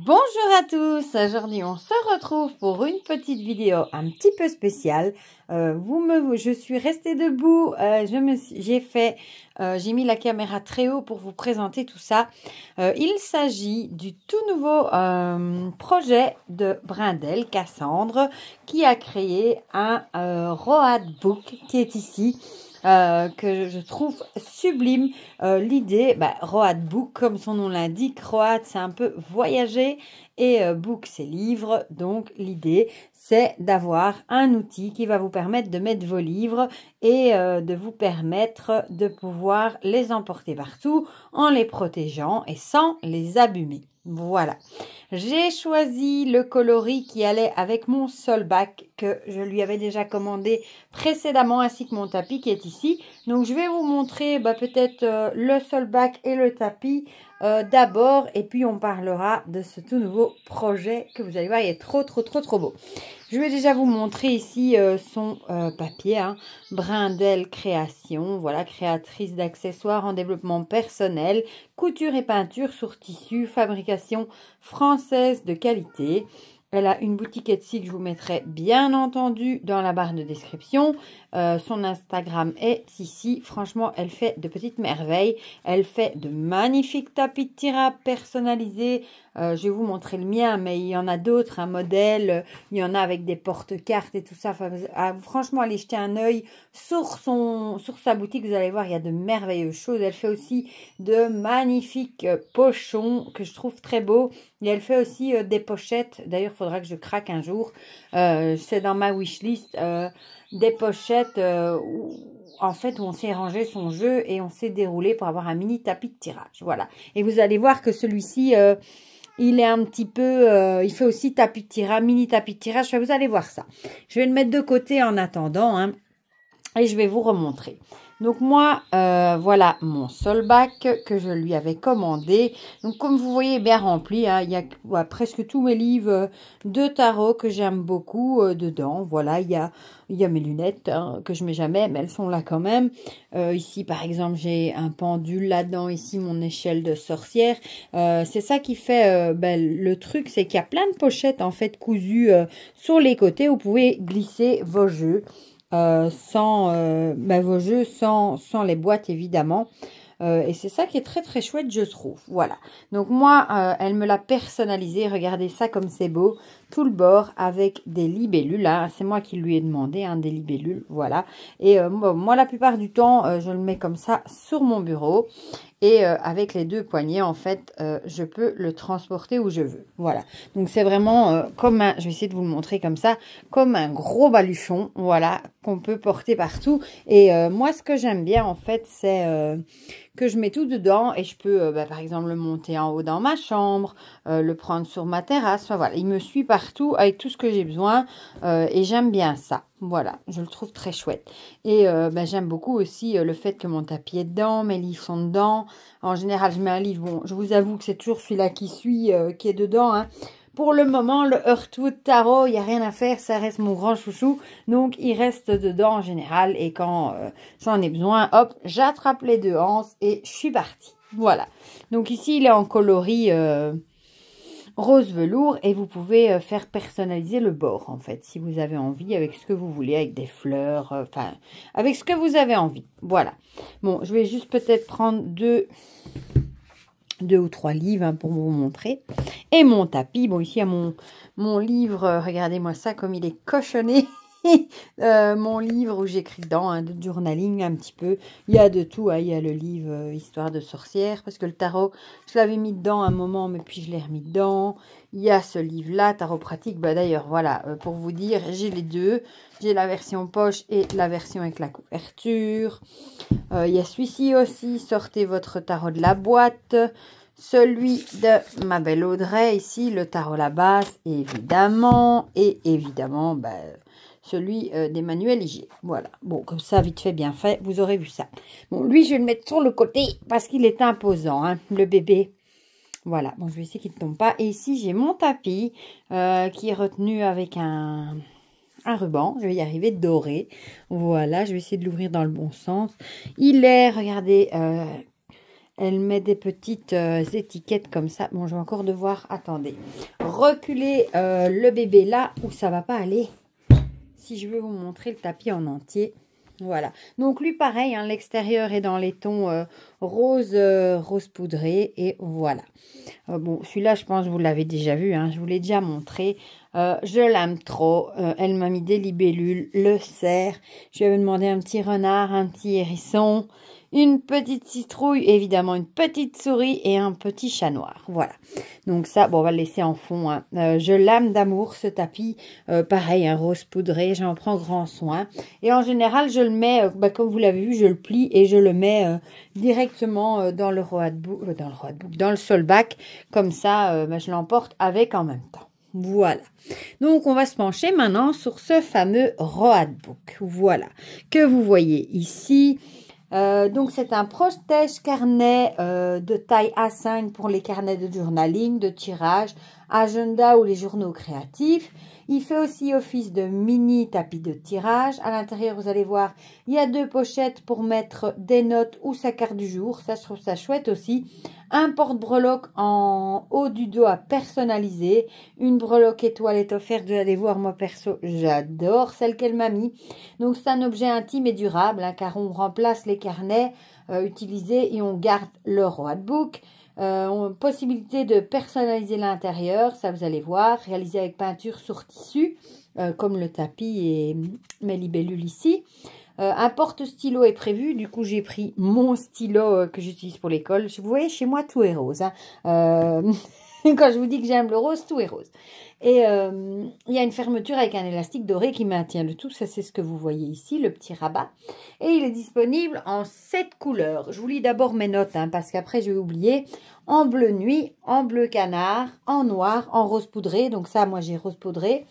Bonjour à tous, aujourd'hui on se retrouve pour une petite vidéo un petit peu spéciale. Je suis restée debout, j'ai mis la caméra très haut pour vous présenter tout ça. Il s'agit du tout nouveau projet de Brindel, Cassandre, qui a créé un Road Book qui est ici. Que je trouve sublime. L'idée, Road Book, comme son nom l'indique, Road c'est un peu voyager et book c'est livre. Donc l'idée c'est d'avoir un outil qui va vous permettre de mettre vos livres et de vous permettre de pouvoir les emporter partout en les protégeant et sans les abîmer. Voilà, j'ai choisi le coloris qui allait avec mon solback que je lui avais déjà commandé précédemment, ainsi que mon tapis qui est ici. Donc je vais vous montrer peut-être le solback et le tapis d'abord, et puis on parlera de ce tout nouveau projet que vous allez voir, il est trop beau. Je vais déjà vous montrer ici son papier, Brindel Création, voilà, créatrice d'accessoires en développement personnel, couture et peinture sur tissu, fabrication française de qualité. Elle a une boutique Etsy que je vous mettrai bien entendu dans la barre de description. Son Instagram est ici. Franchement, elle fait de petites merveilles. Elle fait de magnifiques tapis de tirage personnalisés. Je vais vous montrer le mien, mais il y en a d'autres, un modèle. Il y en a avec des porte-cartes et tout ça. Franchement, allez jeter un œil sur sa boutique. Vous allez voir, il y a de merveilleuses choses. Elle fait aussi de magnifiques pochons que je trouve très beaux. Et elle fait aussi des pochettes. D'ailleurs, il faudra que je craque un jour. C'est dans ma wishlist. Des pochettes où on s'est rangé son jeu et on s'est déroulé pour avoir un mini tapis de tirage. Voilà. Et vous allez voir que celui-ci, il est un petit peu... il fait aussi tapis de tirage, mini tapis de tirage. Vous allez voir ça. Je vais le mettre de côté en attendant. Et je vais vous remontrer. Donc moi, voilà mon solback que je lui avais commandé. Donc comme vous voyez, bien rempli. Il y a presque tous mes livres de tarot que j'aime beaucoup dedans. Voilà, il y a mes lunettes que je mets jamais, mais elles sont là quand même. Ici, par exemple, j'ai un pendule là-dedans. Ici, mon échelle de sorcière. C'est ça qui fait le truc, c'est qu'il y a plein de pochettes en fait cousues sur les côtés. Vous pouvez glisser vos jeux. Vos jeux sans les boîtes évidemment. Et c'est ça qui est très chouette, je trouve. Voilà. Donc moi, elle me l'a personnalisé. Regardez ça comme c'est beau. Tout le bord avec des libellules. C'est moi qui lui ai demandé des libellules. Voilà. Et moi, la plupart du temps, je le mets comme ça sur mon bureau. Et avec les deux poignets, en fait, je peux le transporter où je veux. Voilà. Donc, c'est vraiment comme un... Je vais essayer de vous le montrer comme ça. Comme un gros baluchon. Voilà. Qu'on peut porter partout. Et moi, ce que j'aime bien, en fait, c'est que je mets tout dedans. Et je peux, par exemple, le monter en haut dans ma chambre. Le prendre sur ma terrasse. Enfin, voilà. Il me suit partout avec tout ce que j'ai besoin. Et j'aime bien ça. Voilà, je le trouve très chouette. Et j'aime beaucoup aussi le fait que mon tapis est dedans, mes livres sont dedans. En général, je mets un livre, bon, je vous avoue que c'est toujours celui-là qui est dedans. Pour le moment, le Heartwood Tarot, il n'y a rien à faire, ça reste mon grand chouchou. Donc, il reste dedans en général. Et quand j'en ai besoin, hop, j'attrape les deux anses et je suis partie. Voilà. Donc ici, il est en coloris... rose velours, et vous pouvez faire personnaliser le bord en fait si vous avez envie, avec ce que vous voulez, avec des fleurs, avec ce que vous avez envie. Voilà. Bon, je vais juste peut-être prendre deux ou trois livres pour vous montrer. Et mon tapis, bon, ici il y a mon livre, regardez-moi ça comme il est cochonné. Mon livre où j'écris dedans de journaling un petit peu, il y a de tout, il y a le livre Histoire de sorcière, parce que le tarot je l'avais mis dedans un moment, mais puis je l'ai remis dedans. Il y a ce livre là, tarot pratique, d'ailleurs voilà, pour vous dire, j'ai les deux, j'ai la version poche et la version avec la couverture. Il y a celui-ci aussi, sortez votre tarot de la boîte. Celui de ma belle Audrey ici, le tarot la base évidemment, et évidemment celui d'Emmanuel Igier. Voilà. Bon, comme ça, vite fait, bien fait. Vous aurez vu ça. Bon, lui, je vais le mettre sur le côté parce qu'il est imposant, le bébé. Voilà. Bon, je vais essayer qu'il ne tombe pas. Et ici, j'ai mon tapis qui est retenu avec un ruban. Je vais y arriver, doré. Voilà. Je vais essayer de l'ouvrir dans le bon sens. Il est, regardez, elle met des petites étiquettes comme ça. Bon, je vais encore devoir, attendez, reculer le bébé là où ça va pas aller. Si je veux vous montrer le tapis en entier. Voilà. Donc lui, pareil, hein, l'extérieur est dans les tons rose, rose poudré. Et voilà. Bon, celui-là, je pense que vous l'avez déjà vu. Hein, je vous l'ai déjà montré. Je l'aime trop. Elle m'a mis des libellules, le cerf. Je lui avais demandé un petit renard, un petit hérisson, une petite citrouille, évidemment une petite souris et un petit chat noir. Voilà. Donc ça, bon, on va le laisser en fond. Hein. Je l'aime d'amour, ce tapis. Pareil, un rose poudré, j'en prends grand soin. Et en général, je le mets, comme vous l'avez vu, je le plie et je le mets directement dans le roadbook, dans le solback. Comme ça, je l'emporte avec en même temps. Voilà. Donc, on va se pencher maintenant sur ce fameux roadbook. Voilà. Que vous voyez ici. Donc, c'est un protège carnet de taille A5 pour les carnets de journaling, de tirage, agenda ou les journaux créatifs. Il fait aussi office de mini tapis de tirage. À l'intérieur, vous allez voir, il y a 2 pochettes pour mettre des notes ou sa carte du jour. Ça, je trouve ça chouette aussi. Un porte-breloque en haut du dos à personnaliser. Une breloque étoile est offerte. Vous allez voir, moi perso, j'adore celle qu'elle m'a mis. Donc, c'est un objet intime et durable, hein, car on remplace les carnets utilisés et on garde le roadbook. Possibilité de personnaliser l'intérieur, ça vous allez voir, réalisé avec peinture sur tissu, comme le tapis et mes libellules ici. Un porte-stylo est prévu, du coup j'ai pris mon stylo que j'utilise pour l'école. Vous voyez, chez moi tout est rose. Hein. Quand je vous dis que j'aime le rose, tout est rose. Et il y a une fermeture avec un élastique doré qui maintient le tout. Ça, c'est ce que vous voyez ici, le petit rabat. Et il est disponible en 7 couleurs. Je vous lis d'abord mes notes, hein, parce qu'après, je vais oublier. En bleu nuit, en bleu canard, en noir, en rose poudré. Donc ça, moi, j'ai rose poudré.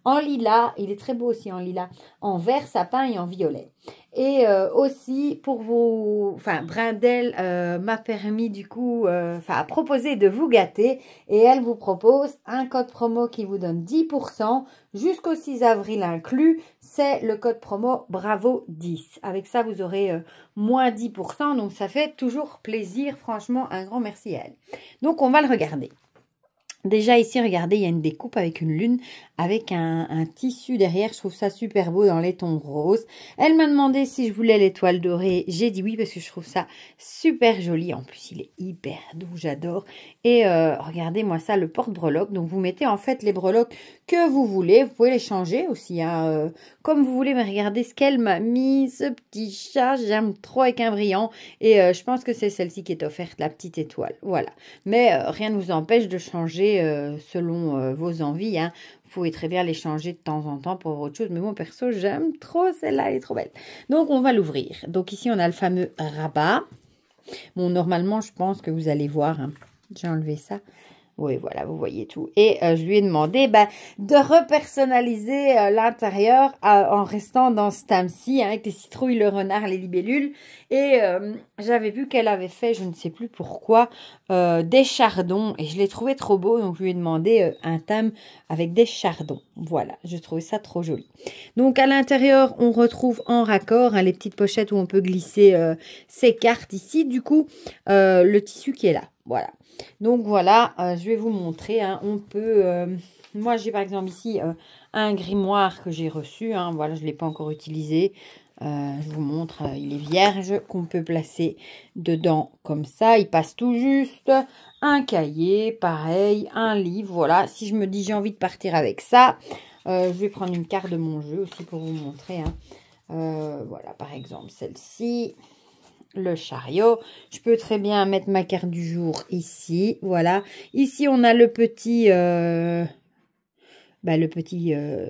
En lilas, il est très beau aussi en lilas, en vert sapin et en violet. Et aussi pour vous, Brindel m'a permis du coup, a proposé de vous gâter et elle vous propose un code promo qui vous donne 10% jusqu'au 6 avril inclus. C'est le code promo Bravo 10. Avec ça, vous aurez moins 10%, donc ça fait toujours plaisir. Franchement, un grand merci à elle. Donc, on va le regarder. Déjà ici, regardez, il y a une découpe avec une lune, avec un tissu derrière. Je trouve ça super beau dans les tons roses. Elle m'a demandé si je voulais l'étoile dorée. J'ai dit oui parce que je trouve ça super joli. En plus, il est hyper doux, j'adore. Et regardez-moi ça, le porte-breloque. Donc, vous mettez en fait les breloques que vous voulez. Vous pouvez les changer aussi, hein, comme vous voulez. Mais regardez ce qu'elle m'a mis, ce petit chat. J'aime trop avec un brillant. Et je pense que c'est celle-ci qui est offerte, la petite étoile. Voilà. Mais rien ne vous empêche de changer selon vos envies. Hein. Vous pouvez très bien les changer de temps en temps pour autre chose. Mais moi, perso, j'aime trop celle-là. Elle est trop belle. Donc, on va l'ouvrir. Donc, ici, on a le fameux rabat. Bon, normalement, je pense que vous allez voir. Hein. J'ai enlevé ça. Oui, voilà, vous voyez tout. Et je lui ai demandé de repersonnaliser l'intérieur en restant dans ce thème-ci, hein, avec les citrouilles, le renard, les libellules. Et j'avais vu qu'elle avait fait, je ne sais plus pourquoi, des chardons. Et je l'ai trouvé trop beau, donc je lui ai demandé un thème avec des chardons. Voilà, je trouvais ça trop joli. Donc à l'intérieur, on retrouve en raccord, hein, les petites pochettes où on peut glisser ces cartes ici. Du coup, le tissu qui est là. Voilà. Donc voilà, je vais vous montrer. Hein, on peut, moi j'ai par exemple ici un grimoire que j'ai reçu. Hein, voilà, je ne l'ai pas encore utilisé. Je vous montre, il est vierge, qu'on peut placer dedans comme ça. Il passe tout juste. Un cahier, pareil, un livre. Voilà, si je me dis j'ai envie de partir avec ça, je vais prendre une carte de mon jeu aussi pour vous montrer. Hein. Voilà, par exemple celle-ci. Le chariot. Je peux très bien mettre ma carte du jour ici. Voilà. Ici, on a le petit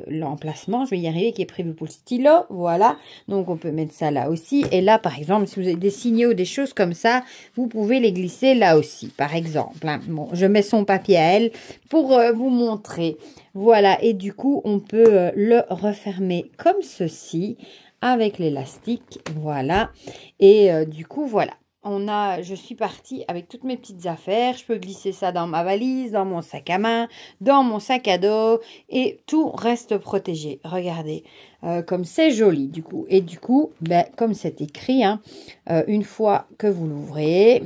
l'emplacement, je vais y arriver, qui est prévu pour le stylo. Voilà. Donc, on peut mettre ça là aussi. Et là, par exemple, si vous avez des signaux, des choses comme ça, vous pouvez les glisser là aussi, par exemple. Hein. Bon, je mets son papier à elle pour vous montrer. Voilà. Et du coup, on peut le refermer comme ceci, avec l'élastique, voilà. Et du coup, voilà. Je suis partie avec toutes mes petites affaires. Je peux glisser ça dans ma valise, dans mon sac à main, dans mon sac à dos. Et tout reste protégé. Regardez, comme c'est joli du coup. Et du coup, comme c'est écrit, hein, une fois que vous l'ouvrez,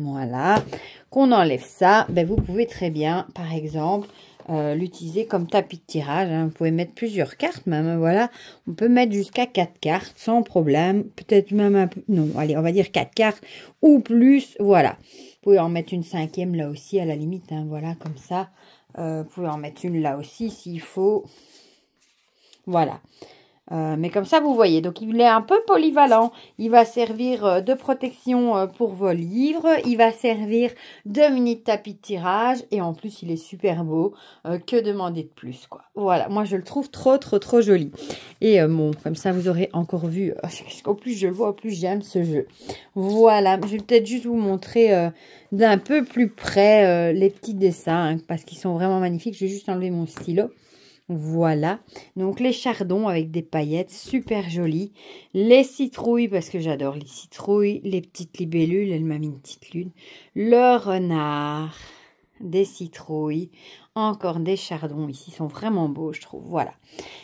Voilà, qu'on enlève ça, ben vous pouvez très bien, par exemple, l'utiliser comme tapis de tirage. Hein. Vous pouvez mettre plusieurs cartes même, hein, voilà. On peut mettre jusqu'à 4 cartes sans problème. Peut-être même un peu, non, allez, on va dire 4 cartes ou plus, voilà. Vous pouvez en mettre une 5e là aussi à la limite, hein, voilà, comme ça. Vous pouvez en mettre une là aussi s'il faut. Voilà. Mais comme ça, vous voyez, donc il est un peu polyvalent. Il va servir de protection pour vos livres. Il va servir de mini tapis de tirage. Et en plus, il est super beau. Que demander de plus, quoi. Voilà, moi, je le trouve trop joli. Et bon, comme ça, vous aurez encore vu. Au plus je le vois, au plus j'aime ce jeu. Voilà, je vais peut-être juste vous montrer d'un peu plus près les petits dessins. Hein, parce qu'ils sont vraiment magnifiques. Je vais juste enlever mon stylo. Voilà, donc les chardons avec des paillettes, super jolies. Les citrouilles, parce que j'adore les citrouilles. Les petites libellules, elle m'a mis une petite lune. Le renard, des citrouilles, encore des chardons. Ici, ils sont vraiment beaux, je trouve. Voilà.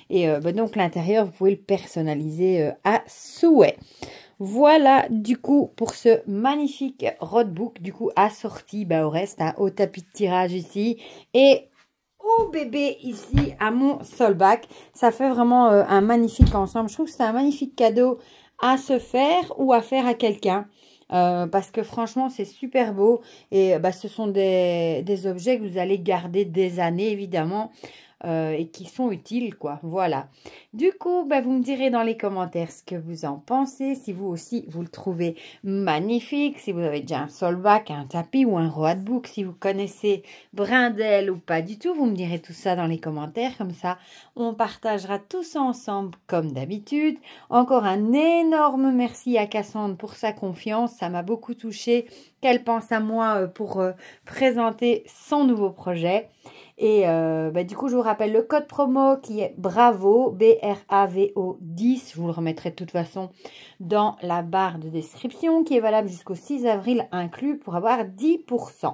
Et donc l'intérieur, vous pouvez le personnaliser à souhait. Voilà, du coup, pour ce magnifique roadbook, du coup, assorti au reste, hein, au tapis de tirage ici. Et au bébé ici à mon solback. Ça fait vraiment un magnifique ensemble. Je trouve que c'est un magnifique cadeau à se faire ou à faire à quelqu'un. Parce que franchement, c'est super beau. Et ce sont des objets que vous allez garder des années, évidemment. Et qui sont utiles, quoi. Voilà. Du coup, vous me direz dans les commentaires ce que vous en pensez. Si vous aussi, vous le trouvez magnifique. Si vous avez déjà un solback, un tapis ou un roadbook. Si vous connaissez Brindel ou pas du tout, vous me direz tout ça dans les commentaires. Comme ça, on partagera tout ça ensemble comme d'habitude. Encore un énorme merci à Cassandre pour sa confiance. Ça m'a beaucoup touchée qu'elle pense à moi pour présenter son nouveau projet. Et du coup, je vous rappelle le code promo qui est BRAVO, B-R-A-V-O 10. Je vous le remettrai de toute façon dans la barre de description qui est valable jusqu'au 6 avril inclus pour avoir 10%.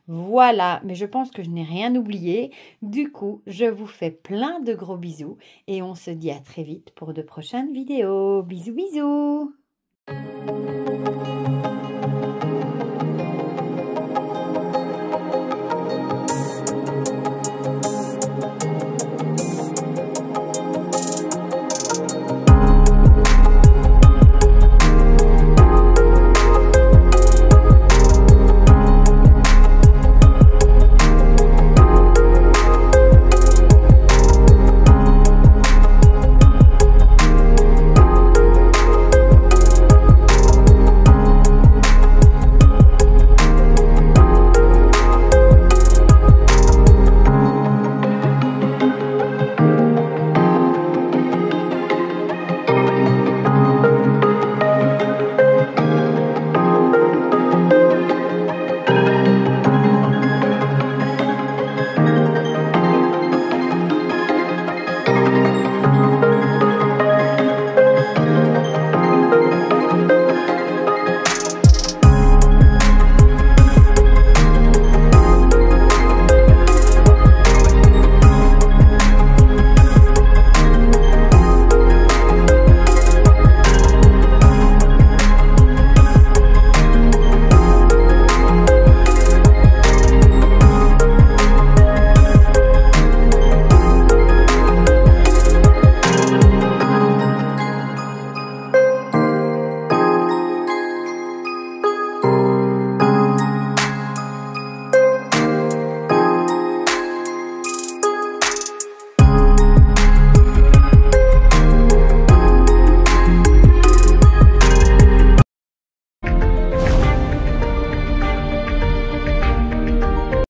Voilà, mais je pense que je n'ai rien oublié. Du coup, je vous fais plein de gros bisous et on se dit à très vite pour de prochaines vidéos. Bisous, bisous!